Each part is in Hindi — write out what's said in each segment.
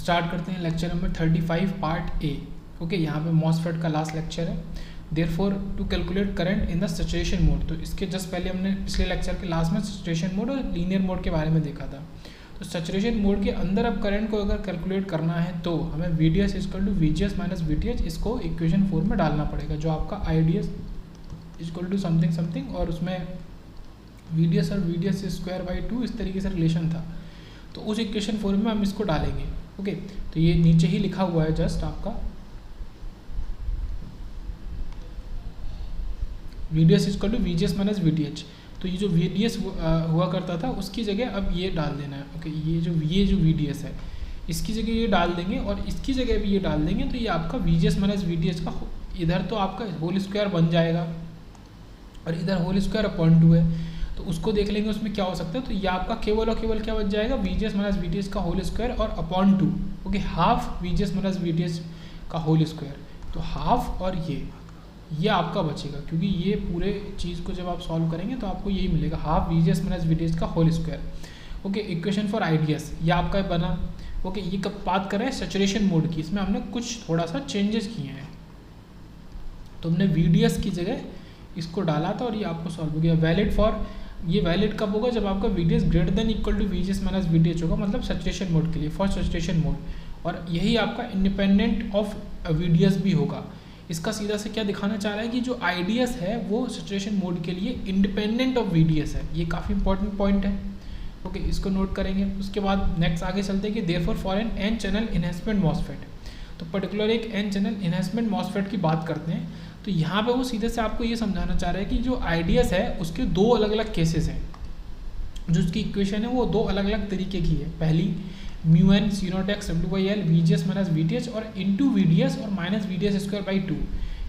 स्टार्ट करते हैं lecture number 35 part A. Okay, यहाँ पे मॉसफेट का लास्ट लेक्चर है। Therefore to calculate current in the saturation mode, तो इसके जस्ट पहले हमने पिछले लेक्चर के लास्ट में सैचुरेशन मोड और लीनियर मोड के बारे में देखा था। तो सैचुरेशन मोड के अंदर अब करंट को अगर कैलकुलेट करना है तो हमें VDS equal to VGS minus VTH इसको इक्वेशन 4 में डालना पड़ेगा, जो आपका IDS equal to something something और उसमें VDS और VDS स्क्वायर बाई 2 इस तरीके से रिलेशन था। तो उस इक्वेशन 4 में हम इसको डालेंगे। ओके, तो ये नीचे ही लिखा हुआ है जस्ट आपका VDS equal to VGS minus VTH। तो ये जो VDS हुआ करता था उसकी जगह अब ये डाल देना है। ओके, ये जो VDS है इसकी जगह ये डाल देंगे और इसकी जगह भी ये डाल देंगे, तो ये आपका VGS माइनस VTH का इधर तो आपका होल स्क्वायर बन जाएगा और इधर होल स्क्वायर अपॉन 2 है, तो उसको देख लेंगे उसमें क्या हो सकता है। तो ये आपका केवल और केवल क्या बन जाएगा, VGS माइनस VTH का होल स्क्वायर और upon 2। Okay, half VGS minus VTH का होल स्क्वायर, तो हाफ और ये आपका बचेगा, क्योंकि ये पूरे चीज़ को जब आप सॉल्व करेंगे तो आपको यही मिलेगा, हाफ VGS माइनस VTH का whole square. Okay, equation for IDS ये आपका बना। ओके, ये कब बात कर रहे हैं सैचुरेशन मोड की, इसमें हमने कुछ थोड़ा सा चेंजेस किए हैं। तो हमने VDS की जगह इसको डाला था और ये आपको सॉल्व हो गया। वैलिड फॉर, ये वैलिड कब होगा, जब आपका VDS greater than equal to VGS minus VTH होगा, मतलब सैचुरेशन मोड के लिए, फॉर सैचुरेशन मोड। और यही आपका इंडिपेंडेंट ऑफ VDS भी होगा। इसका सीधा से क्या दिखाना चाह रहा है कि जो IDS है वो सैचुरेशन मोड के लिए इंडिपेंडेंट ऑफ VDS है। ये काफ़ी इंपॉर्टेंट पॉइंट है। ओके, इसको नोट करेंगे। उसके बाद नेक्स्ट आगे चलते हैं कि therefore for N N channel enhancement MOSFET, तो पर्टिकुलर एक N चैनल इनहेंसमेंट मॉसफेट की बात करते हैं। तो यहाँ पे वो सीधे से आपको ये समझाना चाह रहा है कि जो IDS है उसके दो अलग अलग केसेस हैं, जो उसकी इक्वेशन है वो दो अलग अलग तरीके की है। पहली μn C0x W/L VGS minus VTH और इंटू VDS और माइनस VDS स्क्वायर बाई 2।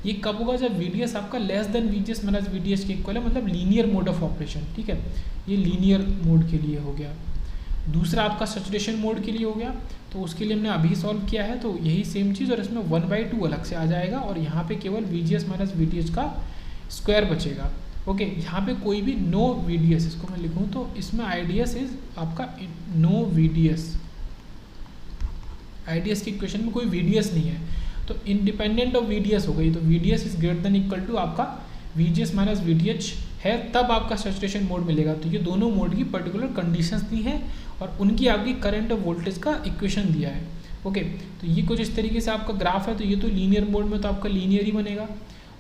ये कब होगा, जब VDS आपका less then VGS minus VTH के इक्वल है, मतलब लीनियर मोड ऑफ ऑपरेशन। ठीक है, ये लीनियर मोड के लिए हो गया। दूसरा आपका सैचुरेशन मोड के लिए हो गया, तो उसके लिए हमने अभी सॉल्व किया है, तो यही सेम चीज़, और इसमें 1/2 अलग से आ जाएगा और यहाँ पे केवल VGS माइनस VTH का स्क्वायर बचेगा। ओके, यहाँ पे कोई भी नो VDS, इसको मैं लिखूँ तो इसमें IDS इज आपका नो VDS, IDS की इक्वेशन में कोई VDS नहीं है, तो इंडिपेंडेंट ऑफ VDS हो गई। तो VDS is greater than equal to आपका VGS माइनस VTH है, तब आपका सैचुरेशन मोड मिलेगा। तो ये दोनों मोड की पर्टिकुलर कंडीशंस दी हैं और उनकी आपकी करंट और वोल्टेज का इक्वेशन दिया है। ओके, तो ये कुछ इस तरीके से आपका ग्राफ है। तो ये तो लीनियर मोड में तो आपका लीनियर ही बनेगा।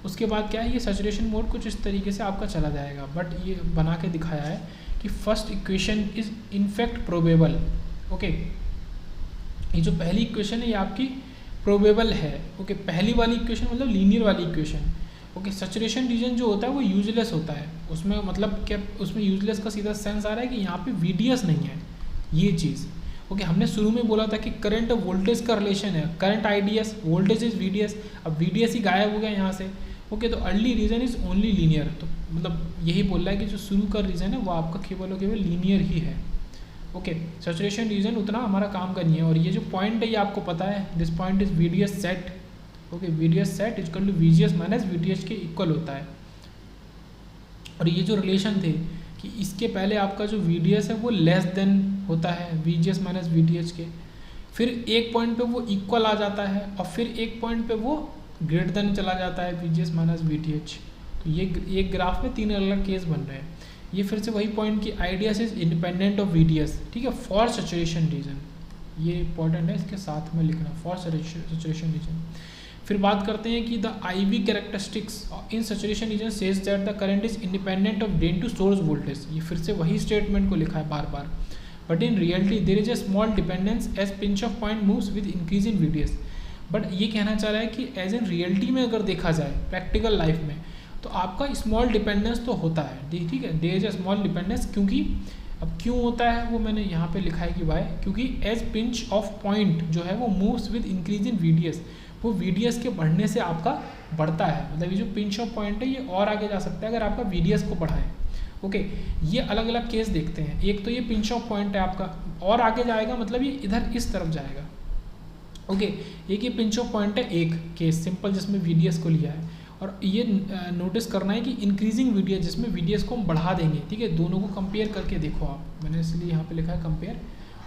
उसके बाद क्या है, ये सैचुरेशन मोड कुछ इस तरीके से आपका चला जाएगा, बट ये बना के दिखाया है कि first equation is in fact probable. Okay, ये जो पहली इक्वेशन है ये आपकी प्रोबेबल है। ओके, पहली वाली इक्वेशन मतलब लीनियर वाली इक्वेशन। ओके, सैचुरेशन रीजन जो होता है वो यूजलेस होता है, उसमें मतलब क्या, उसमें यूजलेस का सीधा सेंस आ रहा है कि यहाँ पे VDS नहीं है, ये चीज़। ओके, हमने शुरू में बोला था कि करंट और वोल्टेज का रिलेशन है, current IDS, voltage is VDS, अब VDS ही गायब हो गया यहाँ से। ओके, तो early region is only linear, तो मतलब यही बोल रहा है कि जो शुरू का रीजन है वो आपका केवल और केवल लीनियर ही है। ओके, सैचुरेशन रीजन उतना हमारा काम का नहीं है। और ये जो पॉइंट है ये आपको पता है, this point is VDS set. Okay, VDS set equal to VGS minus VTH के इक्वल होता है। और ये जो रिलेशन थे कि इसके पहले आपका जो VDS है वो लेस देन होता है VGS माइनस VTH के, फिर एक पॉइंट पे वो इक्वल आ जाता है और फिर एक पॉइंट पे वो ग्रेटर देन चला जाता है VGS माइनस VTH। तो ये एक ग्राफ में 3 अलग अलग केस बन रहे हैं। ये फिर से वही पॉइंट कि IDS is independent of VDS। ठीक है, फॉर सैचुरेशन रीजन, ये इंपॉर्टेंट है, इसके साथ में लिखना, फॉर सैचुरेशन रीजन। फिर बात करते हैं कि the IV characteristics in saturation region says that the current is independent of drain to source voltage. ये फिर से वही स्टेटमेंट को लिखा है बार बार, but in reality there is a small dependence as pinch of point moves with increase in VDS। But ये कहना चाह रहा है कि एज इन रियलिटी में अगर देखा जाए प्रैक्टिकल लाइफ में, तो आपका स्मॉल डिपेंडेंस तो होता है। ठीक है, there is a small dependence, क्योंकि अब क्यों होता है वो मैंने यहाँ पे लिखा है कि वाई, क्योंकि एज पिंच ऑफ पॉइंट जो है वो moves with increase in VDS, वो VDS के बढ़ने से आपका बढ़ता है। मतलब ये जो पिंच ऑफ पॉइंट है ये और आगे जा सकता है अगर आपका VDS को बढ़ाएं। ओके, ये अलग अलग केस देखते हैं। एक तो ये पिंच ऑफ पॉइंट है आपका, और आगे जाएगा मतलब ये इधर इस तरफ जाएगा। ओके, एक ये पिंच ऑफ पॉइंट है, एक केस सिंपल जिसमें VDS को लिया है। और ये नोटिस करना है कि इंक्रीजिंग VDS जिसमें VDS को हम बढ़ा देंगे। ठीक है, दोनों को कंपेयर करके देखो आप, मैंने इसलिए यहाँ पे लिखा है कंपेयर।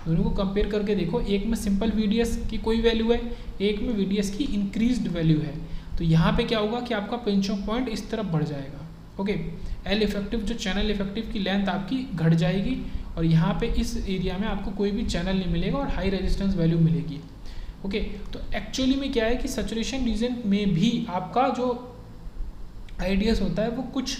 दोनों को कंपेयर करके देखो, एक में सिंपल VDS की कोई वैल्यू है, एक में VDS की इंक्रीज्ड वैल्यू है। तो यहाँ पे क्या होगा कि आपका पिंच ऑफ पॉइंट इस तरफ बढ़ जाएगा। ओके, एल इफेक्टिव जो चैनल इफेक्टिव की लेंथ आपकी घट जाएगी और यहाँ पे इस एरिया में आपको कोई भी चैनल नहीं मिलेगा और हाई रेजिस्टेंस वैल्यू मिलेगी। ओके, तो एक्चुअली में क्या है कि सैचुरेशन रीजन में भी आपका जो IDS होता है वो कुछ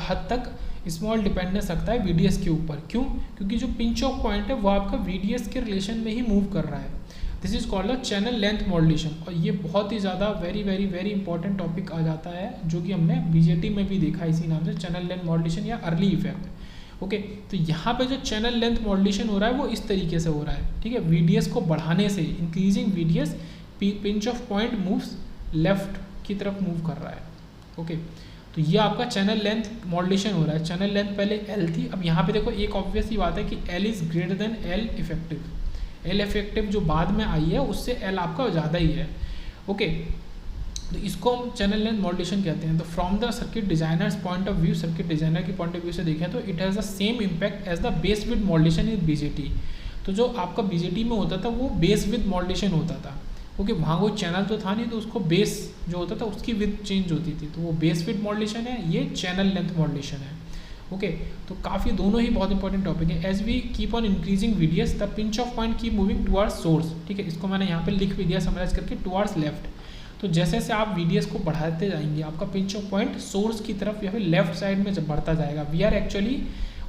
हद तक स्मॉल डिपेंडेंस रखता है VDS के ऊपर। क्यों? क्योंकि जो पिंच ऑफ पॉइंट है वो आपका VDS के रिलेशन में ही मूव कर रहा है। This is called a channel length modulation. और ये बहुत ही ज़्यादा very very very important topic आ जाता है, जो कि हमने BJT में भी देखा इसी नाम से, चैनल लेंथ मॉड्यूलेशन या अर्ली इफेक्ट। ओके, तो यहाँ पे जो चैनल लेंथ मॉड्यूलेशन हो रहा है वो इस तरीके से हो रहा है। ठीक है, VDS को बढ़ाने से, increasing VDS, pinch of point moves left की तरफ मूव कर रहा है। ओके, तो ये आपका चैनल लेंथ मॉड्यूलेशन हो रहा है। चैनल लेंथ पहले L थी, अब यहाँ पे देखो एक ऑब्वियस ही बात है कि L is greater then L effective. L effective जो बाद में आई है उससे L आपका ज़्यादा ही है। ओके, तो इसको हम चैनल लेंथ मॉड्यूलेशन कहते हैं। तो from the circuit designers point of view, circuit designer की पॉइंट ऑफ व्यू से देखें तो it has the same impact as the base width modulation in BJT। तो जो आपका BJT में होता था वो बेस विद मॉड्यूलेशन होता था। ओके, वहाँ कोई चैनल तो था नहीं, तो उसको बेस जो होता था उसकी विद चेंज होती थी, तो वो बेस विद मॉड्यूलेशन है, ये चैनल लेंथ मॉड्यूलेशन है। ओके, तो काफ़ी दोनों ही बहुत इंपॉर्टेंट टॉपिक है। As we keep on increasing VDS the pinch of point keep moving towards source. ठीक है, इसको मैंने यहाँ पे लिख भी दिया समराइज करके, टुवर्ड्स लेफ्ट। तो जैसे जैसे आप VDS को बढ़ाते जाएंगे आपका पिंच ऑफ पॉइंट सोर्स की तरफ या फिर लेफ्ट साइड में जब बढ़ता जाएगा। We are actually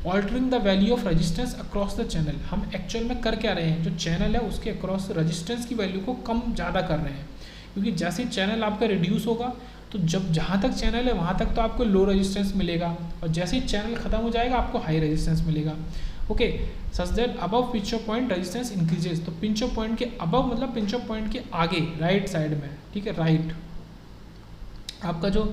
altering the value of resistance across the channel. हम एक्चुअल में कर क्या रहे हैं, जो चैनल है उसके अक्रॉस रेजिस्टेंस की वैल्यू को कम ज़्यादा कर रहे हैं। क्योंकि जैसे चैनल आपका रिड्यूस होगा तो जब जहाँ तक चैनल है वहाँ तक तो आपको लो रेजिस्टेंस मिलेगा, और जैसे ही चैनल खत्म हो जाएगा आपको हाई रेजिस्टेंस मिलेगा। Okay, such that above pinch of point resistance increases. तो पिंच ऑफ पॉइंट के अबव मतलब पिंच ऑफ पॉइंट के आगे राइट साइड में, ठीक है, राइट, आपका जो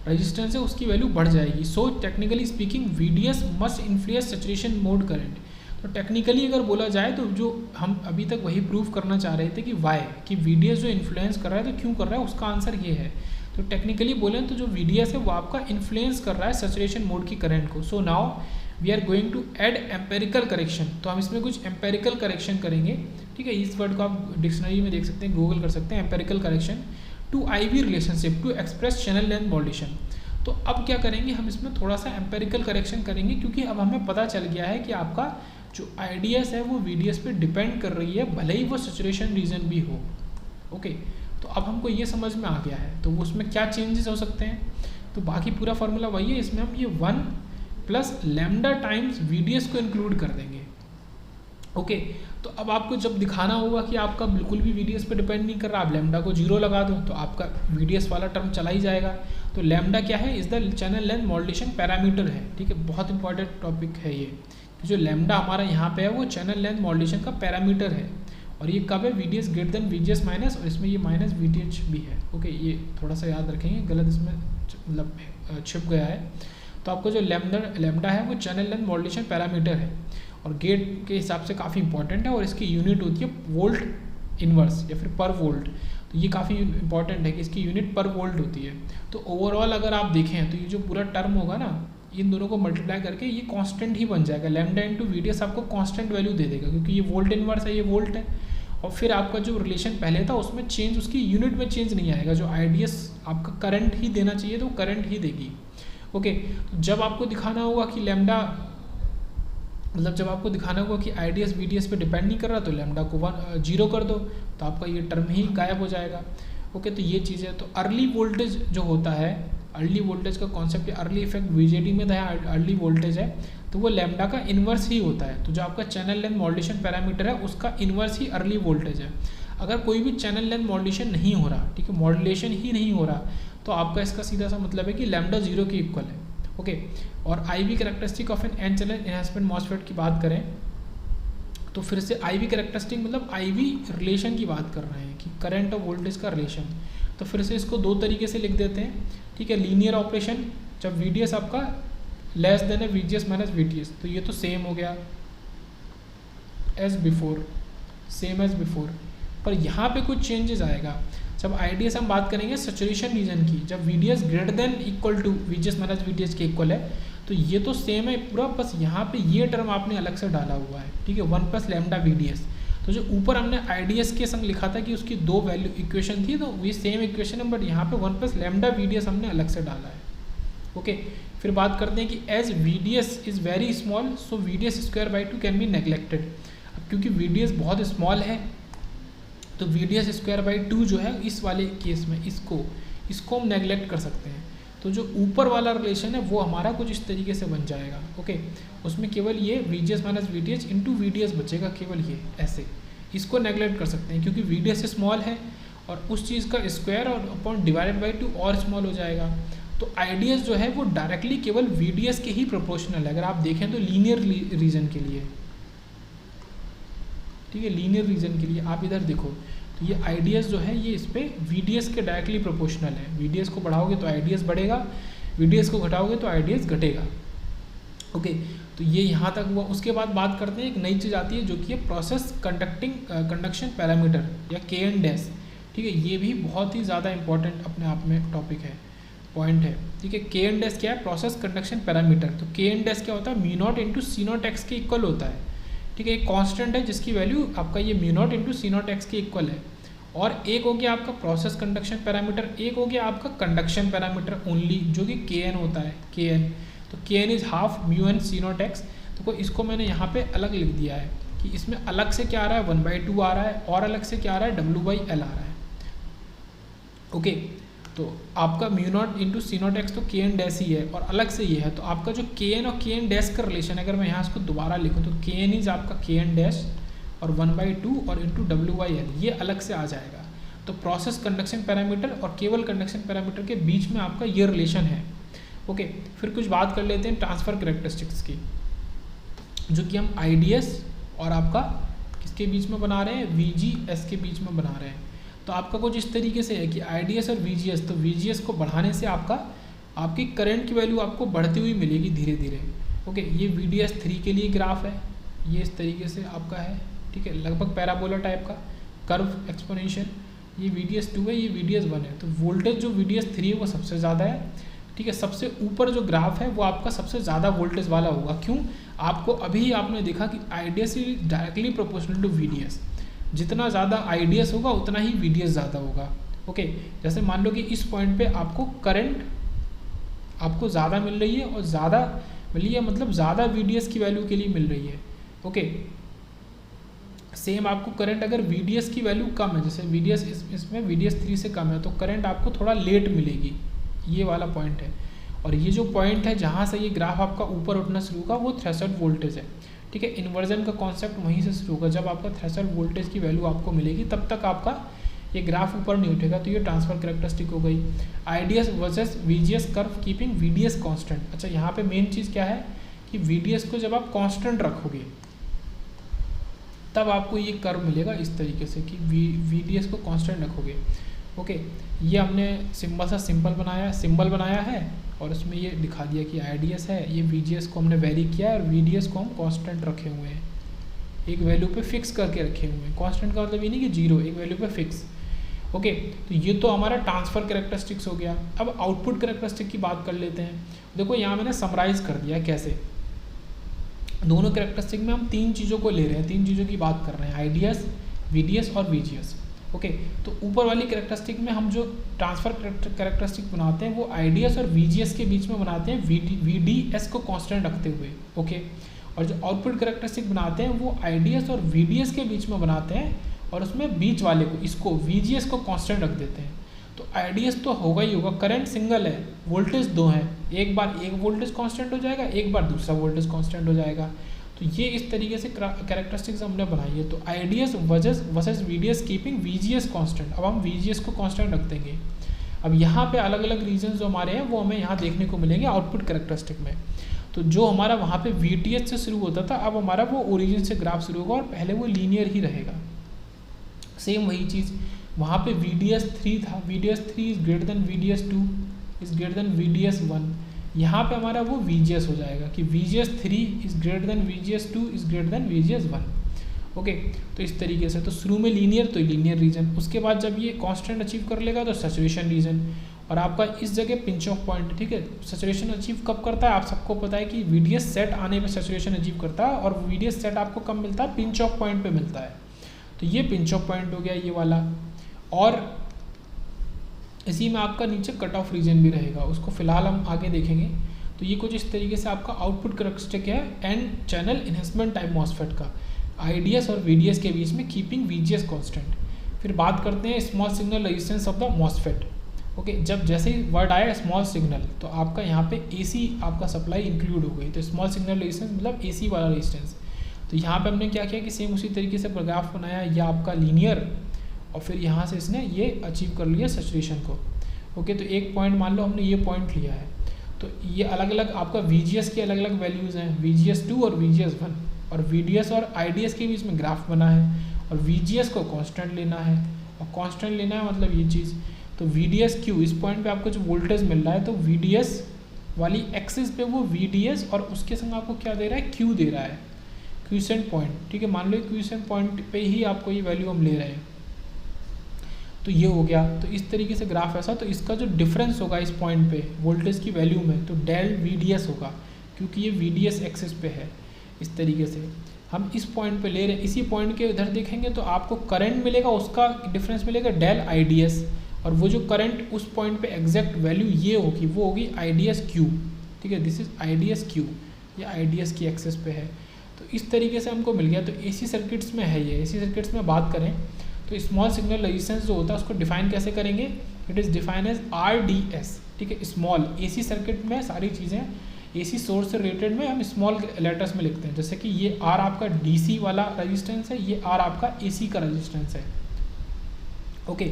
रेजिस्टेंस है उसकी वैल्यू बढ़ जाएगी। So technically speaking VDS must influence saturation mode current. तो टेक्निकली अगर बोला जाए तो जो हम अभी तक वही प्रूव करना चाह रहे थे कि वाई, कि VDS जो इन्फ्लुएंस कर रहा है तो क्यों कर रहा है, उसका आंसर ये है। तो टेक्निकली बोलें तो जो VDS है वो आपका इन्फ्लुएंस कर रहा है सैचुरेशन मोड की करंट को। So now we are going to add empirical correction. तो हम इसमें कुछ एम्पेरिकल करेक्शन करेंगे। ठीक है, इस वर्ड को आप डिक्शनरी में देख सकते हैं, गूगल कर सकते हैं, empirical correction to IV relationship to express channel length modulation. तो अब क्या करेंगे, हम इसमें थोड़ा सा एम्पेरिकल करेक्शन करेंगे, क्योंकि अब हमें पता चल गया है कि आपका जो IDS है वो VDS पे डिपेंड कर रही है, भले ही वो सैचुरेशन रीजन भी हो। ओके, तो अब हमको ये समझ में आ गया है, तो उसमें क्या चेंजेस हो सकते हैं। तो बाकी पूरा फार्मूला वही है, इसमें हम ये 1 प्लस लैम्डा टाइम्स VDS को इंक्लूड कर देंगे। ओके, तो अब आपको जब दिखाना होगा कि आपका बिल्कुल भी VDS पे डिपेंड नहीं कर रहा, आप लैम्डा को 0 लगा दो तो आपका VDS वाला टर्म चला ही जाएगा। तो लैम्डा क्या है, is the channel length modulation parameter है। ठीक है, बहुत इंपॉर्टेंट टॉपिक है ये। जो लैम्डा हमारा यहाँ पे है वो चैनल लेंथ मॉड्यूलेशन का पैरामीटर है, और ये कब है, VDS greater then VGS minus, और इसमें ये माइनस VDH भी है। ओके, ये थोड़ा सा याद रखेंगे, गलत इसमें मतलब छिप गया है। तो आपको जो लैम्डा है वो चैनल लेंथ मॉड्यूलेशन पैरामीटर है, और गेट के हिसाब से काफ़ी इंपॉर्टेंट है, और इसकी यूनिट होती है वोल्ट इनवर्स या फिर पर वोल्ट। तो ये काफ़ी इंपॉर्टेंट है कि इसकी यूनिट पर वोल्ट होती है। तो ओवरऑल अगर आप देखें तो ये जो पूरा टर्म होगा ना, इन दोनों को मल्टीप्लाई करके ये कांस्टेंट ही बन जाएगा। लैम्डा इंटू VDS आपको कांस्टेंट वैल्यू दे देगा, क्योंकि ये वोल्ट इनवर्स है, ये वोल्ट है। और फिर आपका जो रिलेशन पहले था उसमें चेंज, उसकी यूनिट में चेंज नहीं आएगा। जो IDS आपका करंट ही देना चाहिए तो करंट ही देगी। ओके, तो जब आपको दिखाना होगा कि लैम्डा, मतलब जब आपको दिखाना होगा कि IDS VDS पे डिपेंड नहीं कर रहा, तो लैम्डा को 0 कर दो, तो आपका ये टर्म ही गायब हो जाएगा। ओके, तो ये चीज़ है। तो अर्ली वोल्टेज जो होता है, अर्ली वोल्टेज का कॉन्सेप्ट, अर्ली इफेक्ट BJT में था, अर्ली वोल्टेज है, तो वो लैम्डा का इन्वर्स ही होता है। तो जो आपका चैनल लेंथ मॉड्यूलेशन पैरामीटर है उसका इन्वर्स ही अर्ली वोल्टेज है। अगर कोई भी चैनल लेंथ मॉड्यूलेशन नहीं हो रहा, ठीक है, मॉड्यूलेशन ही नहीं हो रहा, तो आपका इसका सीधा सा मतलब है कि लैम्डा 0 के इक्वल है। ओके, और IV characteristic of an N channel enhancement MOSFET की बात करें तो फिर से IV कैरेक्टरिस्टिक मतलब IV रिलेशन की बात कर रहे हैं कि करंट और वोल्टेज का रिलेशन। तो फिर से इसको दो तरीके से लिख देते हैं। ठीक है, लीनियर ऑपरेशन, जब VDS आपका लेस देन है VGS माइनस VDS, तो ये तो सेम हो गया as before, same as before. पर यहाँ पे कुछ चेंजेस आएगा। जब IDS हम बात करेंगे सैचुरेशन रीजन की, जब VDS greater than equal to VGS minus VDS के इक्वल है, तो ये तो सेम है पूरा, बस यहाँ पे ये टर्म आपने अलग से डाला हुआ है, ठीक है, 1 + लैम्डा VDS। तो जो ऊपर हमने IDS के संग लिखा था कि उसकी 2 वैल्यू इक्वेशन थी, तो ये सेम इक्वेशन है, बट यहाँ पे 1 + लैम्डा VDS हमने अलग से डाला है। ओके, फिर बात करते हैं कि as VDS is very small so VDS²/2 can be neglected. अब क्योंकि VDS बहुत स्मॉल है तो VDS²/2 जो है इस वाले केस में इसको हम नेग्लेक्ट कर सकते हैं। तो जो ऊपर वाला रिलेशन है वो हमारा कुछ इस तरीके से बन जाएगा। ओके, उसमें केवल ये VGS - VTH × VDS बचेगा, केवल ये ऐसे, इसको नेग्लेक्ट कर सकते हैं क्योंकि VDS स्मॉल है और उस चीज़ का स्क्वायर और अपॉन /2 और स्मॉल हो जाएगा। तो IDS जो है वो डायरेक्टली केवल VDS के ही प्रोपोर्शनल है, अगर आप देखें तो लीनियर रीजन के लिए, ठीक है, लीनियर रीजन के लिए आप इधर देखो तो ये IDS जो है ये इस पर VDS के डायरेक्टली प्रोपोर्शनल है। VDS को बढ़ाओगे तो IDS बढ़ेगा, VDS को घटाओगे तो IDS घटेगा। ओके, तो ये यहाँ तक हुआ। उसके बाद बात करते हैं एक नई चीज़ आती है जो कि है प्रोसेस कंडक्शन पैरामीटर या KN-, ठीक है, ये भी बहुत ही ज़्यादा इंपॉर्टेंट अपने आप में टॉपिक है, पॉइंट है, ठीक है। KN- क्या है? Process conduction parameter. तो KN- क्या होता है? μ0 × C0x के इक्वल होता है, ठीक है, एक कांस्टेंट है जिसकी वैल्यू आपका ये μ0 × C0x के इक्वल है। और एक हो गया आपका प्रोसेस कंडक्शन पैरामीटर, एक हो गया आपका कंडक्शन पैरामीटर ओनली जो कि Kn होता है, Kn। तो Kn इज़ ½ μn C0x। तो इसको मैंने यहाँ पे अलग लिख दिया है कि इसमें अलग से क्या आ रहा है 1/2 आ रहा है और अलग से क्या आ रहा है W/L आ रहा है। ओके, तो आपका μ0 × C0x तो Kn- ही है और अलग से ये है। तो आपका जो Kn और Kn- का रिलेशन है, अगर मैं यहाँ इसको दोबारा लिखूँ तो Kn इज आपका Kn- और 1/2 और इंटू W/L, ये अलग से आ जाएगा। तो प्रोसेस कंडक्शन पैरामीटर और केवल कंडक्शन पैरामीटर के बीच में आपका ये रिलेशन है। ओके, फिर कुछ बात कर लेते हैं ट्रांसफ़र कैरेक्टरिस्टिक्स की, जो कि हम IDS और आपका किसके बीच में बना रहे हैं, VGS के बीच में बना रहे हैं। तो आपका कुछ इस तरीके से है कि IDS और VGS, तो VGS को बढ़ाने से आपकी करंट की वैल्यू आपको बढ़ती हुई मिलेगी धीरे धीरे। ओके, ये VDS3 के लिए ग्राफ है, ये इस तरीके से आपका है, ठीक है, लगभग पैराबोला टाइप का कर्व एक्सपोनेंशियल। ये VDS2 है, ये VDS1 है। तो वोल्टेज जो VDS3 है वो सबसे ज़्यादा है, ठीक है। सबसे ऊपर जो ग्राफ है वो आपका सबसे ज़्यादा वोल्टेज वाला होगा। क्यों? आपको अभी आपने देखा कि IDS is directly proportional to VDS। जितना ज़्यादा IDS होगा उतना ही VDS ज़्यादा होगा। ओके, जैसे मान लो कि इस पॉइंट पे आपको करंट आपको ज़्यादा मिल रही है और ज़्यादा मिल रही है, मतलब ज़्यादा VDS की वैल्यू के लिए मिल रही है। ओके, सेम आपको करंट अगर VDS की वैल्यू कम है, जैसे VDS इसमें VDS3 से कम है, तो करंट आपको थोड़ा लेट मिलेगी, ये वाला पॉइंट है। और ये जो पॉइंट है जहाँ से ये ग्राफ आपका ऊपर उठना शुरू होगा वो थ्रेशोल्ड वोल्टेज है, ठीक है। इन्वर्जन का कॉन्सेप्ट वहीं से शुरू होगा, जब आपका थ्रेशोल्ड वोल्टेज की वैल्यू आपको मिलेगी तब तक आपका ये ग्राफ ऊपर नहीं उठेगा। तो ये ट्रांसफर कैरेक्टरिस्टिक हो गई। IDS versus VGS curve keeping VDS constant. अच्छा, यहाँ पे मेन चीज़ क्या है कि VDS को जब आप कांस्टेंट रखोगे तब आपको ये कर्व मिलेगा इस तरीके से कि VDS को कांस्टेंट रखोगे। ओके, ये हमने सिंबल बनाया है और उसमें ये दिखा दिया कि IDS है, ये VGS को हमने वेरी किया है और VDS को हम कांस्टेंट रखे हुए हैं, एक वैल्यू पे फिक्स करके रखे हुए हैं। कांस्टेंट का मतलब ये नहीं कि 0, एक वैल्यू पे फिक्स। ओके, तो ये तो हमारा ट्रांसफ़र कैरेक्टरिस्टिक्स हो गया। अब आउटपुट कैरेक्टरिस्टिक की बात कर लेते हैं। देखो यहाँ मैंने समराइज़ कर दिया कैसे, दोनों कैरेक्टरिस्टिक में हम 3 चीज़ों को ले रहे हैं, 3 चीज़ों की बात कर रहे हैं, IDS, VDS और VGS। ओके, तो ऊपर वाली कैरेक्टरिस्टिक में हम जो ट्रांसफ़र कैरेक्टरिस्टिक बनाते हैं वो IDS और VGS के बीच में बनाते हैं, VDS को कांस्टेंट रखते हुए। ओके, और जो आउटपुट कैरेक्टरिस्टिक बनाते हैं वो IDS और VDS के बीच में बनाते हैं और उसमें बीच वाले को, इसको VGS को कांस्टेंट रख देते हैं। तो IDS तो होगा ही होगा, करंट सिंगल है, वोल्टेज 2 है, एक बार एक वोल्टेज कांस्टेंट हो जाएगा, एक बार दूसरा वोल्टेज कांस्टेंट हो जाएगा। तो ये इस तरीके से कैरेक्टरिस्टिक्स हमने बनाई है। तो IDS versus VDS keeping VGS constant. अब हम VGS को कांस्टेंट रख देंगे। अब यहाँ पे अलग अलग रीजन जो हमारे हैं वो हमें यहाँ देखने को मिलेंगे आउटपुट कैरेक्टरिस्टिक में। तो जो हमारा वहाँ पे VTH से शुरू होता था, अब हमारा वो ओरिजिन से ग्राफ शुरू होगा और पहले वो लीनियर ही रहेगा। सेम वही चीज़ वहाँ पे VDS3 था, VDS3 is greater then VDS2 is greater then VDS1। यहाँ पे हमारा वो VGS हो जाएगा कि VGS3 is greater then VGS2 is greater then VGS1। Okay, तो इस तरीके से तो शुरू में लीनियर, तो लीनियर रीजन, उसके बाद जब ये कांस्टेंट अचीव कर लेगा तो सैचुरेशन रीजन, और आपका इस जगह पिंच ऑफ पॉइंट, ठीक है। सैचुरेशन अचीव कब करता है, आप सबको पता है कि VDS सेट आने पे सैचुरेशन अचीव करता है, और VDS सेट आपको कब मिलता है, पिंच ऑफ पॉइंट पे मिलता है। तो ये पिंच ऑफ पॉइंट हो गया ये वाला, और इसी में आपका नीचे कट ऑफ रीजन भी रहेगा, उसको फिलहाल हम आगे देखेंगे। तो ये कुछ इस तरीके से आपका आउटपुट करैक्टरिस्टिक है and channel enhancement type MOSFET का, IDS और VDS के बीच में कीपिंग VGS कांस्टेंट। फिर बात करते हैं small signal resistance of the MOSFET. Okay, जब जैसे ही वर्ड आया स्मॉल सिग्नल, तो आपका यहाँ पे AC आपका सप्लाई इंक्लूड हो गई, तो स्मॉल सिग्नल रेजिस्टेंस मतलब AC वाला रेजिस्टेंस। तो यहाँ पे हमने क्या किया कि सेम उसी तरीके से ग्राफ बनाया, यह आपका लीनियर, और फिर यहाँ से इसने ये अचीव कर लिया सैचुरेशन को। ओके, तो एक पॉइंट मान लो हमने ये पॉइंट लिया है, तो ये अलग अलग आपका VGS की अलग अलग वैल्यूज़ हैं, VGS2 और VGS1, और VDS और IDS के बीच में ग्राफ बना है, और VGS को कांस्टेंट लेना है, और कांस्टेंट लेना है मतलब ये चीज़। तो VDS-Q, इस पॉइंट पे आपको जो वोल्टेज मिल रहा है, तो VDS वाली एक्सिस पे वो VDS और उसके संग आपको क्या दे रहा है, Q दे रहा है, क्यूसेंट पॉइंट, ठीक है। मान लो क्यूसेंट पॉइंट पे ही आपको ये वैल्यू हम ले रहे हैं, तो ये हो गया। तो इस तरीके से ग्राफ ऐसा, तो इसका जो डिफरेंस होगा इस पॉइंट पे वोल्टेज की वैल्यू में, तो डेल VDS होगा, क्योंकि ये VDS एक्सिस पे है। इस तरीके से हम इस पॉइंट पे ले रहे हैं, इसी पॉइंट के इधर देखेंगे तो आपको करंट मिलेगा, उसका डिफरेंस मिलेगा डेल IDS, और वो जो करंट उस पॉइंट पे एग्जैक्ट वैल्यू ये होगी, वो होगी IDS-Q, ठीक है। दिस इज IDS-Q, ये IDS की एक्सिस पे है। तो इस तरीके से हमको मिल गया। तो AC सर्किट्स में है ये, AC सर्किट्स में बात करें तो स्मॉल सिग्नल रेजिस्टेंस जो होता है उसको डिफाइन कैसे करेंगे, it is define as RDS, ठीक है। स्मॉल AC सर्किट में सारी चीज़ें AC सोर्स से रिलेटेड में हम स्मॉल लेटर्स में लिखते हैं, जैसे कि ये R आपका DC वाला रेजिस्टेंस है, ये R आपका AC का रेजिस्टेंस है। ओके,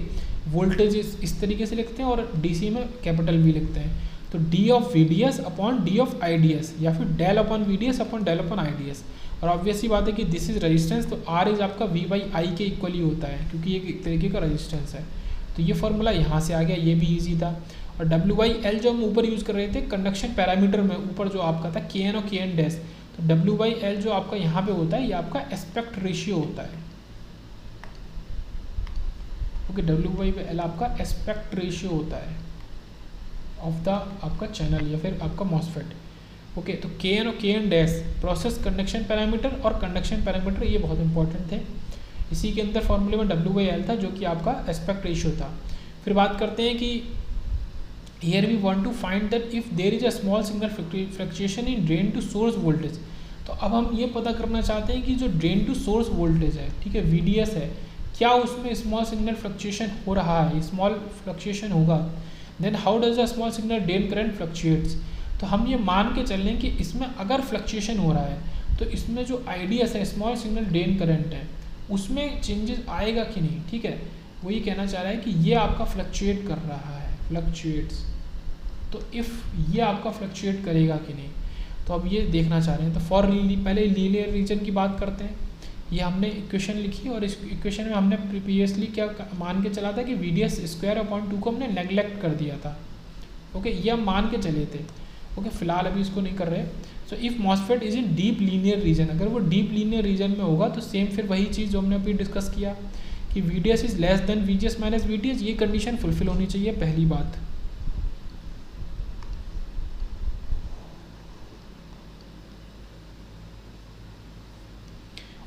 वोल्टेज इस तरीके से लिखते हैं, और DC में कैपिटल V लिखते हैं। तो D of VDS upon D of IDS, या फिर del upon VDS upon del upon IDS। और ऑब्वियसली बात है कि दिस इज रेजिस्टेंस, तो R इज आपका V/I के इक्वली होता है, क्योंकि ये एक तरीके का रेजिस्टेंस है। तो ये फॉर्मूला यहाँ से आ गया, ये भी ईजी था। और W/L जो हम ऊपर यूज़ कर रहे थे कंडक्शन पैरामीटर में, ऊपर जो आपका था Kn और Kn डैश, तो W/L जो आपका यहाँ पे होता है, ये आपका एस्पेक्ट रेशियो होता है। ओके, W/L आपका एस्पेक्ट रेशियो होता है ऑफ द आपका चैनल या फिर आपका मॉसफेट। ओके, तो Kn और Kn dash process conduction parameter और कंडक्शन पैरामीटर, ये बहुत इंपॉर्टेंट थे। इसी के अंदर फॉर्मूले में W/L था जो कि आपका एस्पेक्ट रेशियो था। फिर बात करते हैं कि here we want to find that if there is a small signal fluctuation in drain to source voltage. तो अब हम ये पता करना चाहते हैं कि जो ड्रेन टू सोर्स वोल्टेज है, ठीक है, VDS है, क्या उसमें स्मॉल सिग्नल फ्लक्चुएशन हो रहा है, स्मॉल फ्लक्चुएशन होगा। Then how does the small signal drain current fluctuates. तो हम ये मान के चल रहे हैं कि इसमें अगर फ्लक्चुएशन हो रहा है तो इसमें जो IDS है, स्मॉल सिग्नल ड्रेन करंट है, उसमें चेंजेस आएगा कि नहीं, ठीक है। वो ये कहना चाह रहा है कि ये आपका फ्लक्चुएट कर रहा है, फ्लक्चुएट्स, तो इफ़ ये आपका फ्लक्चुएट करेगा कि नहीं, तो अब ये देखना चाह रहे हैं। तो फॉर पहले लीनियर रीजन की बात करते हैं। ये हमने इक्वेशन लिखी, और इस इक्वेशन में हमने प्रीवियसली क्या मान के चला था कि VDS²/2 को हमने नेगलेक्ट कर दिया था। ओके, ये हम मान के चले थे। ओके, फिलहाल अभी इसको नहीं कर रहे। So if MOSFET is in deep linear region, अगर वो डीप लीनियर रीजन में होगा तो सेम फिर वही चीज़ जो हमने अभी डिस्कस किया कि VDS is less than VGS minus VDS, ये कंडीशन फुलफिल होनी चाहिए, पहली बात।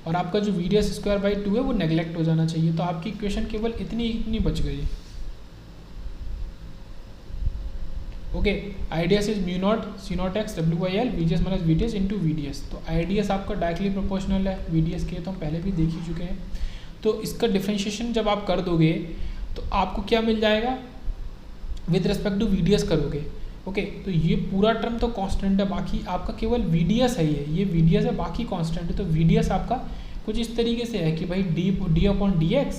और आपका जो VDS²/2 है वो नेगलेक्ट हो जाना चाहिए। तो आपकी इक्वेशन केवल इतनी बच गई। ओके, IDS इज μ0 C0x W/L VGS minus VDS into VDS। तो IDS आपका डायरेक्टली प्रोपोर्शनल है VDS के, तो हम पहले भी देख ही चुके हैं। तो इसका डिफ्रेंशिएशन जब आप कर दोगे तो आपको क्या मिल जाएगा, विद रिस्पेक्ट टू VDS करोगे। ओके, तो ये पूरा टर्म तो कांस्टेंट है, बाकी आपका केवल VDS है, ये VDS है, बाकी कांस्टेंट है। तो VDS आपका कुछ इस तरीके से है कि भाई D/dx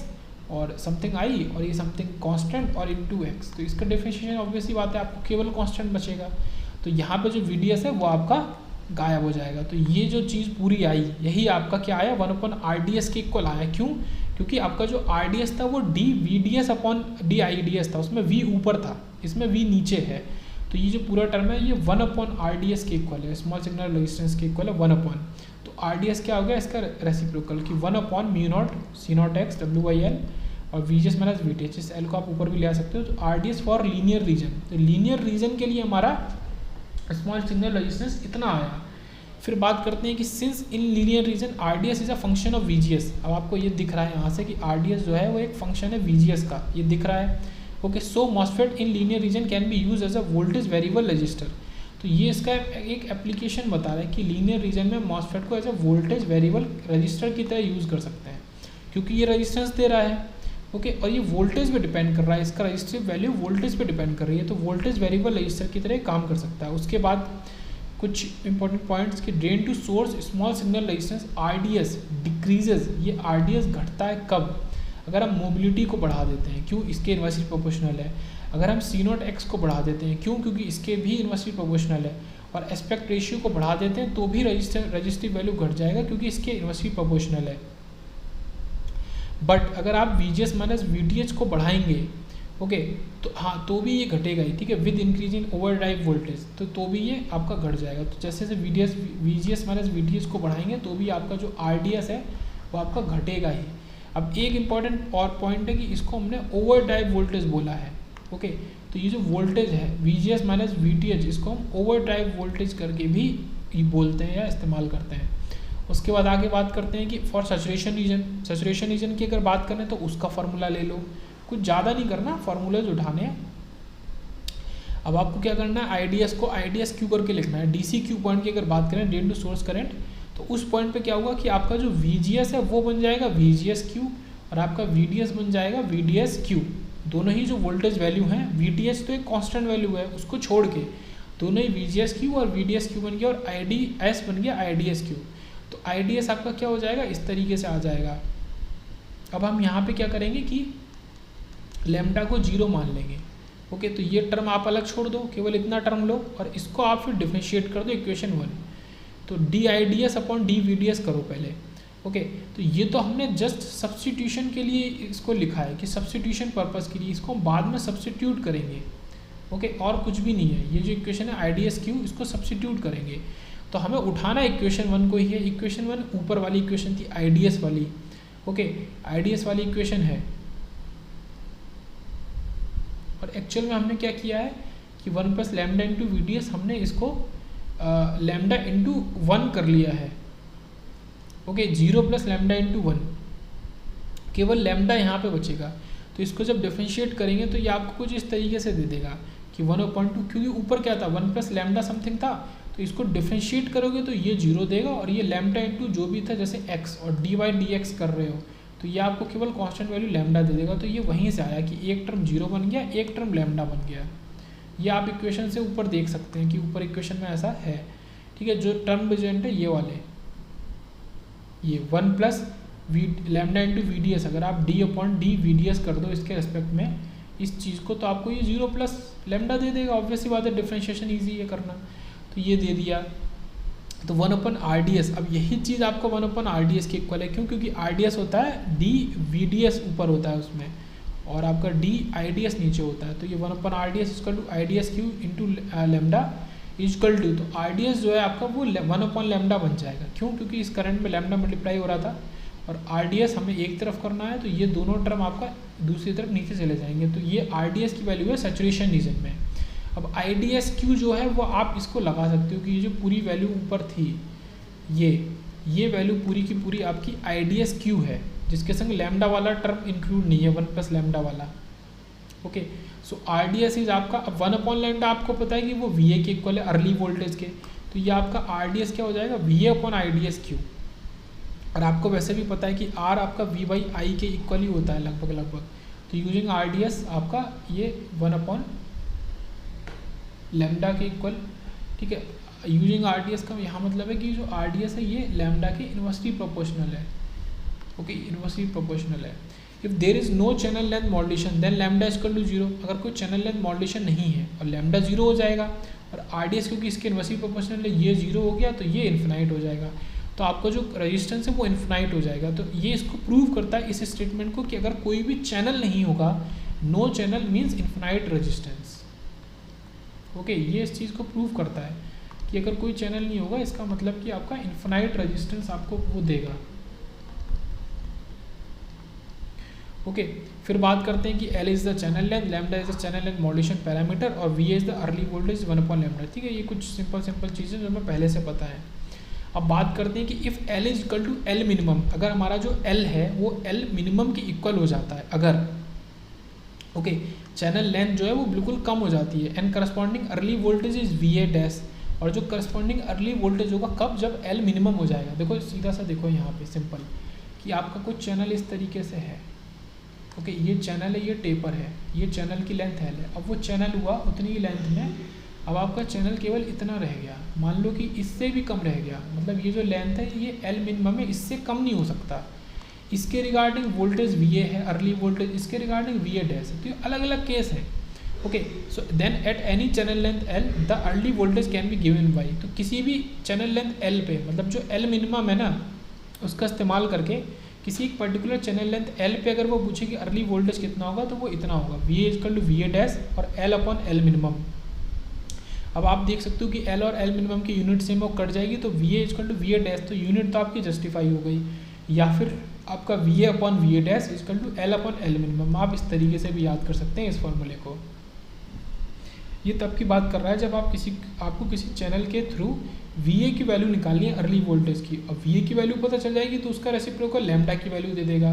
और समथिंग I, और ये समथिंग कांस्टेंट और इंटू x। तो इसका डिफरेंशिएशन ऑब्वियसली बात है, आपको केवल कांस्टेंट बचेगा। तो यहाँ पे जो VDS है वो आपका गायब हो जाएगा। तो ये जो चीज़ पूरी आई, यही आपका क्या आया, 1/RDS के इक्वल आया। क्यों? क्योंकि आपका जो RDS था वो dVDS/dIDS था, उसमें V ऊपर था, इसमें V नीचे है। तो ये जो पूरा टर्म है ये 1/RDS के इक्वल है, स्मॉल सिग्नल रेजिस्टेंस के इक्वल है 1/। तो RDS क्या हो गया इसका रेसिप्रोकल, कि 1/μ0 C0x W/L और VGS माइनस VTH, इस L को आप ऊपर भी ले आ सकते हो। तो RDS फॉर लीनियर रीजन, तो लीनियर रीजन के लिए हमारा स्मॉल सिग्नल रेजिस्टेंस इतना आया। फिर बात करते हैं कि since in linear reason RDS is a function of VGS। अब आपको ये दिख रहा है यहाँ से कि RDS जो है वो एक फंक्शन है VGS का, ये दिख रहा है। Okay, so MOSFET in linear region can be use as a voltage variable resistor. तो ये इसका एक एप्लीकेशन बता रहा है कि लीनियर रीजन में मॉसफेट को as a voltage variable resistor की तरह यूज़ कर सकते हैं, क्योंकि ये रेजिस्टेंस दे रहा है। ओके, और ये वोल्टेज पे डिपेंड कर रहा है, इसका रजिस्टिव वैल्यू वोल्टेज पे डिपेंड कर रही है, तो वोल्टेज वेरिएबल रजिस्टर की तरह काम कर सकता है। उसके बाद कुछ इंपॉर्टेंट पॉइंट्स कि drain to source small signal resistance RDS decreases. ये RDS घटता है कब? अगर हम मोबिलिटी को बढ़ा देते हैं, क्यों? इसके इन्वर्सली प्रोपोर्शनल है। अगर हम C0x को बढ़ा देते हैं, क्यों? क्योंकि इसके भी इन्वर्सली प्रोपोर्शनल है। और एस्पेक्ट रेशियो को बढ़ा देते हैं तो भी रजिस्टिव वैल्यू घट जाएगा, क्योंकि इसके इन्वर्सली प्रोपोर्शनल है। बट अगर आप VGS माइनस VTH को बढ़ाएंगे, ओके, तो हाँ, तो भी ये घटेगा ही, ठीक है, with increase in overdrive voltage, तो भी ये आपका घट जाएगा। तो जैसे जैसे VGS माइनस VTH को बढ़ाएंगे तो भी आपका जो RDS है वो आपका घटेगा ही। अब एक इम्पॉर्टेंट और पॉइंट है कि इसको हमने ओवरड्राइव वोल्टेज बोला है। ओके, तो ये जो वोल्टेज है VGS माइनस VTH, इसको हम ओवरड्राइव वोल्टेज करके भी बोलते हैं या इस्तेमाल करते हैं। उसके बाद आगे बात करते हैं कि फॉर सैचुरेशन रीजन की अगर बात करें तो उसका फार्मूला ले लो, कुछ ज़्यादा नहीं करना, फार्मूलेज उठाने हैं। अब आपको क्या करना है, IDS को IDS क्यू करके लिखना है। DC क्यू पॉइंट की अगर बात करें, ड्रेन टू सोर्स करंट, तो उस पॉइंट पे क्या होगा कि आपका जो VGS है वो बन जाएगा VGS क्यू, और आपका VDS बन जाएगा VDS क्यू। दोनों ही जो वोल्टेज वैल्यू हैं, VTH तो एक कांस्टेंट वैल्यू है, उसको छोड़ के दोनों ही VGS क्यू और VDS क्यू बन गया, और IDS बन गया IDS क्यू। तो IDS आपका क्या हो जाएगा, इस तरीके से आ जाएगा। अब हम यहाँ पे क्या करेंगे कि लैम्डा को 0 मान लेंगे। ओके, तो ये टर्म आप अलग छोड़ दो, केवल इतना टर्म लो, और इसको आप फिर डिफरेंशिएट कर दो इक्वेशन 1। तो DIDS अपॉन DVDS करो पहले। ओके, तो ये तो हमने जस्ट सब्स्टिट्यूशन के लिए इसको लिखा है कि सब्स्टिट्यूशन पर्पस के लिए, इसको हम बाद में सब्स्टिट्यूट करेंगे। ओके, और कुछ भी नहीं है, ये जो इक्वेशन है IDS क्यू, इसको सब्स्टिट्यूट करेंगे। तो हमें उठाना इक्वेशन 1 को ही है। इक्वेशन 1 ऊपर वाली इक्वेशन थी IDS वाली। ओके, IDS वाली इक्वेशन है, और एक्चुअल में हमने क्या किया है कि 1 प्लस लैम्डा इंटू VDS, हमने इसको लैम्डा इंटू 1 कर लिया है। ओके, 0 प्लस लैम्डा इंटू 1, केवल लैम्डा यहाँ पे बचेगा। तो इसको जब डिफरेंशिएट करेंगे तो ये आपको कुछ इस तरीके से दे देगा कि 1/2, क्योंकि ऊपर क्या था 1 प्लस लैम्डा समथिंग था, तो इसको डिफरेंशिएट करोगे तो ये 0 देगा, और ये लैम्डा इंटू जो भी था, जैसे x और dy/dx कर रहे हो, तो ये आपको केवल कांस्टेंट वैल्यू लैम्डा दे देगा। तो ये वहीं से आया कि एक टर्म 0 बन गया, एक टर्म लैम्डा बन गया। ये आप इक्वेशन से ऊपर देख सकते हैं कि ऊपर इक्वेशन में ऐसा है, ठीक है। जो टर्म प्रेजेंट है ये वाले, ये 1 प्लस लैम्डा इंटू VDS, अगर आप d/dVDS कर दो इसके रेस्पेक्ट में इस चीज़ को, तो आपको ये 0 प्लस लैम्डा दे देगा। ऑब्वियसली बात है, डिफरेंशिएशन ईजी है करना, तो ये दे दिया। तो 1/RDS, अब यही चीज़ आपको 1/RDS के इक्वल है। क्यों? क्योंकि RDS होता है dVDS ऊपर होता है उसमें, और आपका DIDS नीचे होता है। तो ये 1/RDS equal to IDS Q into lambda equal to, तो RDS जो है आपका वो 1/लैम्डा बन जाएगा। क्यों? क्योंकि इस करंट में लैम्डा मल्टीप्लाई हो रहा था, और RDS हमें एक तरफ करना है, तो ये दोनों टर्म आपका दूसरी तरफ नीचे चले जाएंगे। तो ये RDS की वैल्यू है सैचुरेशन रीजन में। अब IDS क्यू जो है वो आप इसको लगा सकते हो कि ये जो पूरी वैल्यू ऊपर थी, ये वैल्यू पूरी की पूरी आपकी IDS क्यू है, जिसके संग लैम्डा वाला टर्म इंक्लूड नहीं है, 1 प्लस लैम्डा वाला। ओके, सो RDS इज आपका, अब 1/लैम्डा आपको पता है कि वो VA के इक्वल है अर्ली वोल्टेज के, तो ये आपका RDS क्या हो जाएगा, VA/IDS क्यू। और आपको वैसे भी पता है कि R आपका V/I के इक्वल ही होता है लगभग। तो यूजिंग RDS आपका ये 1/लैम्डा के इक्वल, ठीक है। यूजिंग RDS का यहाँ मतलब है कि जो RDS है ये लैम्डा के इन्वर्सली प्रोपोर्शनल है। ओके, इन्वर्सली प्रोपोर्शनल है। If there is no channel length modulation then lambda equal to 0। अगर कोई चैनल लेंथ मॉड्यूलेशन नहीं है और लैम्डा 0 हो जाएगा, और RDS क्योंकि इसके इन्वर्सली प्रोपोर्शनल है, ये 0 हो गया तो ये इन्फिनाइट हो जाएगा। तो आपका जो रेजिस्टेंस है वो इन्फिनाइट हो जाएगा। तो ये इसको प्रूव करता है इस स्टेटमेंट को कि अगर कोई भी चैनल नहीं होगा, no channel means infinite resistance. Okay, ये इस चीज़ को प्रूव करता है कि अगर कोई चैनल नहीं होगा, इसका मतलब कि आपका इन्फिनाइट रेजिस्टेंस आपको वो देगा। ओके, फिर बात करते हैं कि L is the channel length, lambda is the channel length modulation parameter और V is the Early voltage 1/λ। ठीक है, ये कुछ सिंपल चीज़ें जो हमें पहले से पता है। अब बात करते हैं कि if L is equal to L minimum, अगर हमारा जो एल है वो एल मिनिमम के इक्वल हो जाता है अगर, ओके, चैनल लेंथ जो है वो बिल्कुल कम हो जाती है, and corresponding early voltage is we A dash, और जो करस्पॉन्डिंग अर्ली वोल्टेज होगा कब, जब एल मिनिमम हो जाएगा। देखो सीधा सा देखो यहाँ पे सिंपल कि आपका कुछ चैनल इस तरीके से है, ओके, ये चैनल है, ये टेपर है, ये चैनल की लेंथ एल है। अब वो चैनल हुआ उतनी ही लेंथ में, अब आपका चैनल केवल इतना रह गया, मान लो कि इससे भी कम रह गया, मतलब ये जो लेंथ है ये एल मिनिमम है, इससे कम नहीं हो सकता। इसके रिगार्डिंग वोल्टेज वी ए है अर्ली वोल्टेज, इसके रिगार्डिंग वी ए डैश है, तो ये अलग अलग केस है। Okay, so then at any channel length L the Early voltage can be given by, तो किसी भी चैनल लेंथ एल पे, मतलब जो एल मिनिमम है ना उसका इस्तेमाल करके किसी एक पर्टिकुलर चैनल लेंथ एल पे अगर वो पूछे कि अर्ली वोल्टेज कितना होगा तो वो इतना होगा, V A equal to V A dash और एल अपॉन एल मिनिमम। अब आप देख सकते हो कि एल और एल मिनिमम की यूनिट से वो कट जाएगी, तो V A equal to V A dash, तो यूनिट तो आपकी जस्टिफाई हो गई, या फिर आपका V A upon V A dash equal to L upon L minimum. आप इस तरीके से भी याद कर सकते हैं इस फॉर्मूले को। ये तब की बात कर रहा है जब आपको किसी चैनल के थ्रू वी ए की वैल्यू निकालनी है अर्ली वोल्टेज की। अब वी ए की वैल्यू पता चल जाएगी तो उसका रेसिप्रोकल लैम्डा की वैल्यू दे देगा,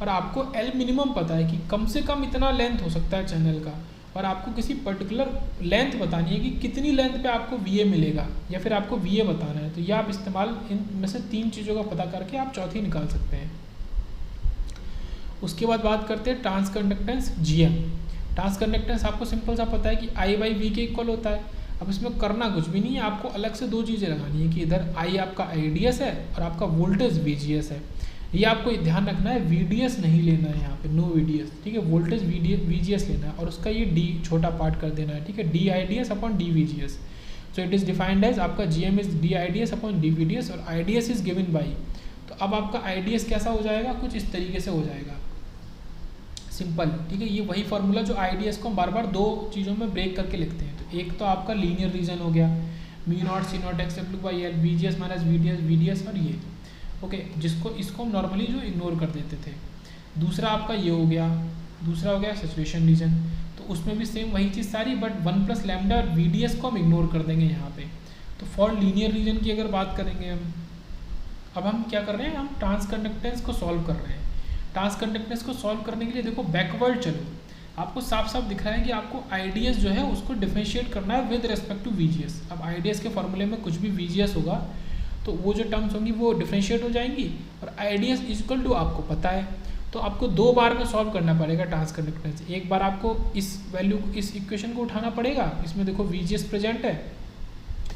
और आपको एल मिनिमम पता है कि कम से कम इतना लेंथ हो सकता है चैनल का, और आपको किसी पर्टिकुलर लेंथ बतानी है कि कितनी लेंथ पे आपको वी ए मिलेगा, या फिर आपको वी ए बताना है। तो ये आप इस्तेमाल इनमें से 3 चीज़ों का पता करके आप चौथी निकाल सकते हैं। उसके बाद बात करते हैं ट्रांसकंडक्टेंस जीएम। ट्रांसकंडक्टेंस आपको सिंपल सा पता है कि आई बाई वी के इक्वल होता है। अब इसमें करना कुछ भी नहीं है, आपको अलग से 2 चीज़ें लगानी है कि इधर आई आपका IDS है और आपका वोल्टेज VGS है। ये आपको ध्यान रखना है, VDS नहीं लेना है यहाँ पे, नो VDS, ठीक है, वोल्टेज VGS लेना है, और उसका ये D छोटा पार्ट कर देना है, ठीक है, DIDS upon DVGS। So it is defined as आपका GM is DIDS upon DVDS और IDS इज गिवन बाई। तो अब आपका IDS कैसा हो जाएगा, कुछ इस तरीके से हो जाएगा, सिंपल, ठीक है। ये वही फार्मूला जो IDS को हम बार बार 2 चीज़ों में ब्रेक करके लिखते हैं। तो एक तो आपका लीनियर रीजन हो गया, mu naught C naught x W by L, VGS minus VDS और ये, ओके, इसको हम नॉर्मली जो इग्नोर कर देते थे। दूसरा आपका ये हो गया, दूसरा हो गया सैचुरेशन रीजन, तो उसमें भी सेम वही चीज़ सारी, बट 1 प्लस लैम्डा और VDS को हम इग्नोर कर देंगे यहाँ पे। तो फॉर लीनियर रीजन की अगर बात करेंगे अब हम क्या कर रहे हैं, हम ट्रांसकंडक्टेंस को सॉल्व कर रहे हैं। ट्रांसकंडक्टेंस को सॉल्व करने के लिए देखो बैकवर्ड चलो, आपको साफ साफ दिख रहा है कि आपको IDS जो है उसको डिफरेंशिएट करना है विद रिस्पेक्ट टू VGS। अब IDS के फॉर्मूले में कुछ भी VGS होगा तो वो जो टर्म्स होंगी वो डिफरेंशिएट हो जाएंगी, और IDS इक्वल टू आपको पता है, तो आपको 2 बार में सॉल्व करना पड़ेगा ट्रांसकंडक्टेंस। एक बार आपको इस वैल्यू इस इक्वेशन को उठाना पड़ेगा, इसमें देखो VGS प्रेजेंट है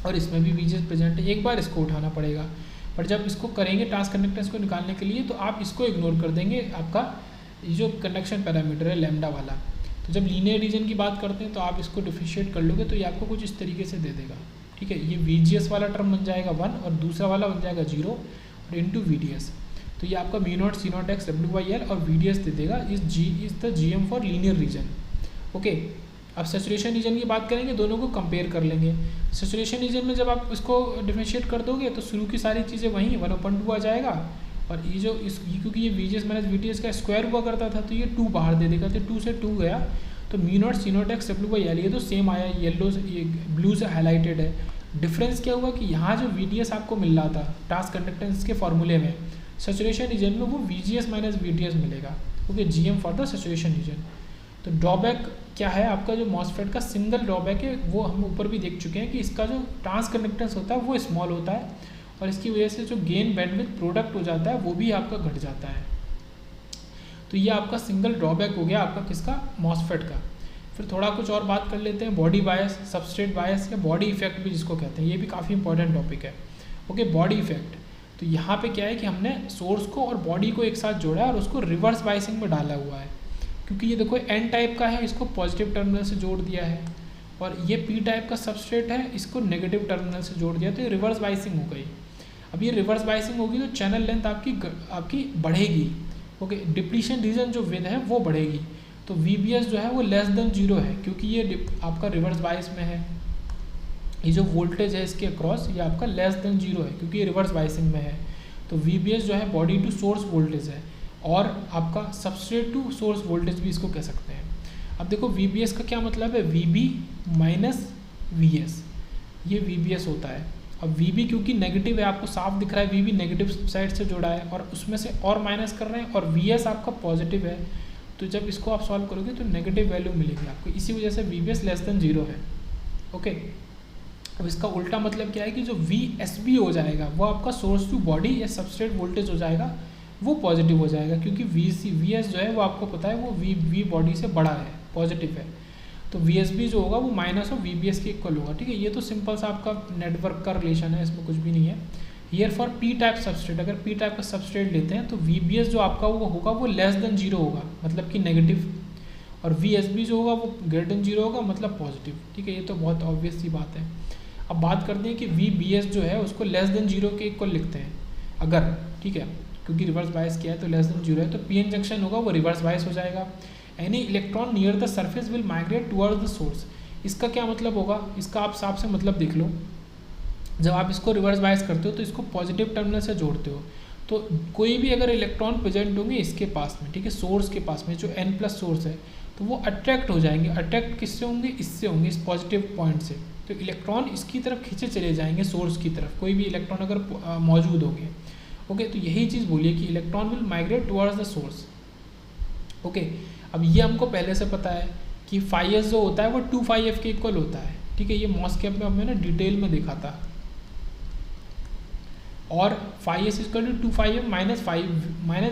और इसमें भी VGS प्रेजेंट है, एक बार इसको उठाना पड़ेगा। पर जब इसको करेंगे ट्रांसकंडक्टेंस को निकालने के लिए तो आप इसको इग्नोर कर देंगे, आपका ये जो कंडक्शन पैरामीटर है लैम्डा वाला। तो जब लीनियर रीजन की बात करते हैं तो आप इसको डिफरेंशिएट कर लोगे तो ये आपको कुछ इस तरीके से दे देगा, ठीक है। ये VGS वाला टर्म बन जाएगा 1 और दूसरा वाला बन जाएगा 0 और इंटू VDS। तो ये आपका mu naught C naught x W by L और VDS दे देगा, is the GM for linear region, okay. अब सैचुरेशन रीजन की बात करेंगे, दोनों को कंपेयर कर लेंगे। सैचुरेशन रीजन में जब आप इसको डिफरेंशिएट कर दोगे तो शुरू की सारी चीज़ें वहीं 1/2 आ जाएगा, और ये जो क्योंकि ये VGS माइनस VDS का स्क्वायर हुआ करता था तो ये 2 बाहर दे देगा, तो 2 से 2 गया, तो mu naught C naught x W by L ये तो सेम आया, येलो से ये ब्लू से हाईलाइटेड है। डिफरेंस क्या हुआ कि यहाँ जो VDS आपको मिल रहा था ट्रांसकंडक्टेंस के फॉर्मूले में, सैचुरेशन रीजन में वो VGS माइनस VDS मिलेगा, okay, GM for the saturation region. तो ड्रॉबैक क्या है आपका, जो मॉसफेट का सिंगल ड्रॉबैक है वो हम ऊपर भी देख चुके हैं कि इसका जो ट्रांसकंडक्टेंस होता है वो स्मॉल होता है, और इसकी वजह से जो गेन बैंडविड्थ प्रोडक्ट हो जाता है वो भी आपका घट जाता है। तो ये आपका सिंगल ड्रॉबैक हो गया आपका किसका, मॉसफेट का। फिर थोड़ा कुछ और बात कर लेते हैं, बॉडी बायस, सबस्ट्रेट बायस या बॉडी इफेक्ट भी जिसको कहते हैं, ये भी काफ़ी इंपॉर्टेंट टॉपिक है, ओके। बॉडी इफेक्ट, तो यहाँ पे क्या है कि हमने सोर्स को और बॉडी को एक साथ जोड़ा है और उसको रिवर्स बायसिंग में डाला हुआ है, क्योंकि ये देखो N टाइप का है, इसको पॉजिटिव टर्मिनल से जोड़ दिया है, और ये P टाइप का सबस्ट्रेट है, इसको नेगेटिव टर्मिनल से जोड़ दिया, तो ये रिवर्स बायसिंग हो गई। अब ये रिवर्स बायसिंग होगी तो चैनल लेंथ आपकी बढ़ेगी, ओके, डिप्लीशन रीजन जो विद है वो बढ़ेगी, तो VBS जो है वो लेस देन 0 है, क्योंकि ये आपका रिवर्स बायस में है। ये जो वोल्टेज है इसके अक्रॉस ये आपका लेस देन 0 है, क्योंकि ये रिवर्स बायसिंग में है। तो VBS जो है बॉडी टू सोर्स वोल्टेज है, और आपका सबस्ट्रेट टू सोर्स वोल्टेज भी इसको कह सकते हैं। अब देखो VBS का क्या मतलब है, VB माइनस VS, ये VBS होता है। अब VB क्योंकि नेगेटिव है, आपको साफ दिख रहा है VB नेगेटिव साइड से जुड़ा है और उसमें से और माइनस कर रहे हैं, और VS आपका पॉजिटिव है, तो जब इसको आप सॉल्व करोगे तो नेगेटिव वैल्यू मिलेगी आपको, इसी वजह से VBS लेस देन 0 है। ओके, अब इसका उल्टा मतलब क्या है कि जो VSB हो जाएगा वो आपका सोर्स टू बॉडी या सबस्ट्रेट वोल्टेज हो जाएगा, वो पॉजिटिव हो जाएगा, क्योंकि VS जो है वो आपको पता है वो V बॉडी से बड़ा है, पॉजिटिव है, तो VSB जो होगा वो माइनस ऑफ VBS के इक्वल होगा। ठीक है, ये तो सिंपल सा आपका नेटवर्क का रिलेशन है, इसमें कुछ भी नहीं है। Here for P type substrate, अगर P टाइप का सबस्ट्रेट लेते हैं तो VBS जो आपका वो होगा वो लेस देन 0 होगा, मतलब कि नेगेटिव, और VSB जो होगा वो ग्रेटर देन 0 होगा, मतलब पॉजिटिव। ठीक है, ये तो बहुत ऑब्वियस सी बात है। अब बात करते हैं कि VBS जो है उसको लेस देन 0 के इक्वल लिखते हैं अगर, ठीक है, क्योंकि रिवर्स बायस किया है तो लेस देन 0 है, तो PN जंक्शन होगा वो रिवर्स बायस हो जाएगा। Any electron near the surface will migrate towards the source. इसका क्या मतलब होगा, इसका आप साफ से मतलब देख लो, जब आप इसको रिवर्स बायस करते हो तो इसको पॉजिटिव टर्मिनल से जोड़ते हो, तो कोई भी अगर इलेक्ट्रॉन प्रेजेंट होंगे इसके पास में, ठीक है, सोर्स के पास में जो N+ सोर्स है, तो वो अट्रैक्ट हो जाएंगे। अट्रैक्ट किससे होंगे, इससे होंगे, इस पॉजिटिव पॉइंट से, तो इलेक्ट्रॉन इसकी तरफ खींचे चले जाएंगे, सोर्स की तरफ, कोई भी इलेक्ट्रॉन अगर मौजूद होंगे। ओके, तो यही चीज़ बोलिए कि electron will migrate towards the source. Okay, अब ये हमको पहले से पता है कि φS जो होता है वो 2φF के इक्वल होता है। ठीक है, ये मॉसकैप में हमने डिटेल में देखा था, और φS equal to 2φF minus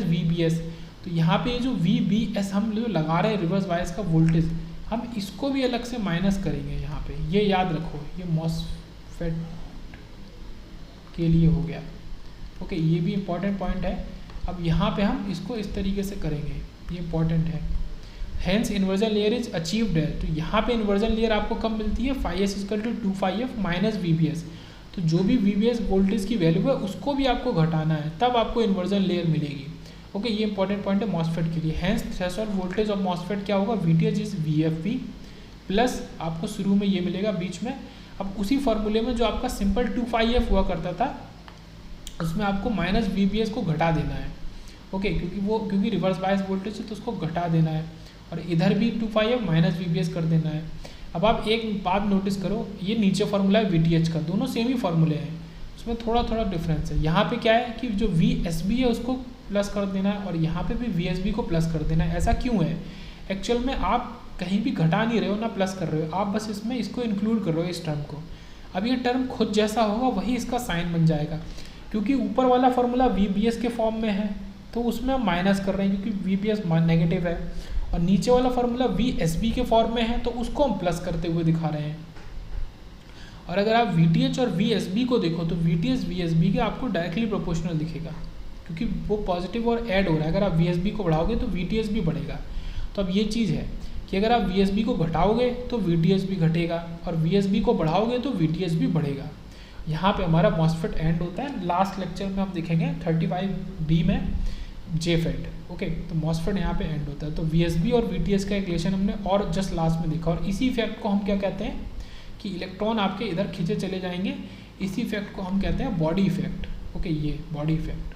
VBS। तो यहाँ पे ये जो VBS हम जो लगा रहे हैं रिवर्स बायस का वोल्टेज, हम इसको भी अलग से माइनस करेंगे यहाँ पे, ये याद रखो, ये मॉसफेट के लिए हो गया। ओके, ये भी इम्पॉर्टेंट पॉइंट है। अब यहाँ पे हम इसको इस तरीके से करेंगे, ये इम्पॉर्टेंट है। Hence inversion layer is achieved है, तो यहाँ पे इन्वर्जन लेयर आपको कब मिलती है, φS equal to 2φF minus VBS। तो जो भी VBS वोल्टेज की वैल्यू है उसको भी आपको घटाना है, तब आपको इन्वर्जन लेयर मिलेगी। ओके, ये इंपॉर्टेंट पॉइंट है मॉसफेट के लिए। Hence threshold voltage of MOSFET क्या होगा, VTH इज VFB प्लस, आपको शुरू में ये मिलेगा बीच में। अब उसी फॉर्मूले में जो आपका सिंपल 2φF हुआ करता था, उसमें आपको माइनस VBS को घटा देना है। ओके, क्योंकि रिवर्स बायस वोल्टेज है तो उसको घटा देना है, और इधर भी 2φF माइनस VBS कर देना है। अब आप एक बात नोटिस करो, ये नीचे फार्मूला है VTH का, दोनों सेम ही फार्मूले हैं, उसमें थोड़ा थोड़ा डिफरेंस है। यहाँ पे क्या है कि जो VSB है उसको प्लस कर देना है, और यहाँ पे भी VSB को प्लस कर देना है। ऐसा क्यों है, एक्चुअल में आप कहीं भी घटा नहीं रहे हो ना प्लस कर रहे हो, आप बस इसमें इसको इंक्लूड कर रहे हो, इस टर्म को। अब ये टर्म खुद जैसा होगा वही इसका साइन बन जाएगा, क्योंकि ऊपर वाला फार्मूला VBS के फॉर्म में है तो उसमें हम माइनस कर रहे हैं क्योंकि VBS नेगेटिव है, और नीचे वाला फार्मूला VSB के फॉर्म में है तो उसको हम प्लस करते हुए दिखा रहे हैं। और अगर आप VTH और VSB को देखो तो VTH VSB के आपको डायरेक्टली प्रोपोर्शनल दिखेगा, क्योंकि वो पॉजिटिव और ऐड हो रहा है। अगर आप VSB को बढ़ाओगे तो VTH भी बढ़ेगा। तो अब ये चीज़ है कि अगर आप VSB को घटाओगे तो VTH भी घटेगा, और VSB को बढ़ाओगे तो VTH भी बढ़ेगा। यहाँ पे हमारा मॉसफेट एंड होता है। लास्ट लेक्चर में हम देखेंगे 35B में JFET। ओके, तो मॉसफेट यहाँ पे एंड होता है। तो VSB और VTH का रिलेशन हमने और जस्ट लास्ट में देखा, और इसी इफेक्ट को हम क्या कहते हैं कि इलेक्ट्रॉन आपके इधर खींचे चले जाएंगे, इसी इफेक्ट को हम कहते हैं बॉडी इफेक्ट। ओके, ये बॉडी इफेक्ट।